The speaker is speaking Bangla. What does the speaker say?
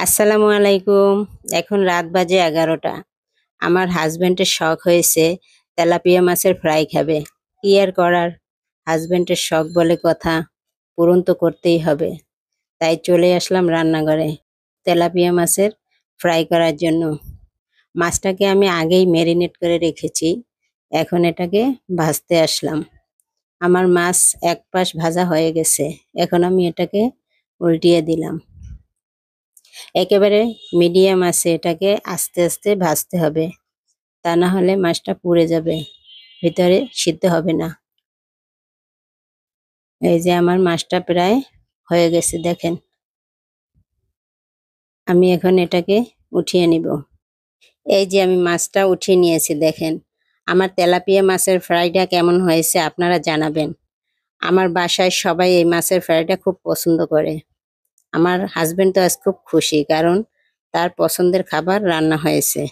আসসালামু আলাইকুম। এখন রাত বাজে 11টা। আমার হাসব্যান্ডের শখ হয়েছে তেলাপিয়া মাছের ফ্রাই খাবে। কি আর করার, হাসব্যান্ডের শখ বলে কথা, পূরণ তো করতেই হবে। তাই চলে আসলাম রান্নাঘরে তেলাপিয়া মাছের ফ্রাই করার জন্য। মাছটাকে আমি আগেই ম্যারিনেট করে রেখেছি, এখন এটাকে ভাজতে আসলাম। আমার মাছ এক পাশ ভাজা হয়ে গেছে, এখন আমি এটাকে উল্টিয়ে দিলাম। একেবারে মিডিয়াম আছে, এটাকে আস্তে আস্তে ভাজতে হবে, তা না হলে মাছটা পুড়ে যাবে, ভিতরে সিদ্ধ হবে না। এই যে আমার মাছটা প্রায় হয়ে গেছে, দেখেন। আমি এখন এটাকে উঠিয়ে নিব। এই যে আমি মাছটা উঠিয়ে নিয়েছি, দেখেন। আমার তেলাপিয়া মাছের ফ্রাইটা কেমন হয়েছে আপনারা জানাবেন। আমার বাসায় সবাই এই মাছের ফ্রাইটা খুব পছন্দ করে। আমার হাজবেন্ড তো আজ খুব খুশি, কারণ তার পছন্দের খাবার রান্না হয়েছে।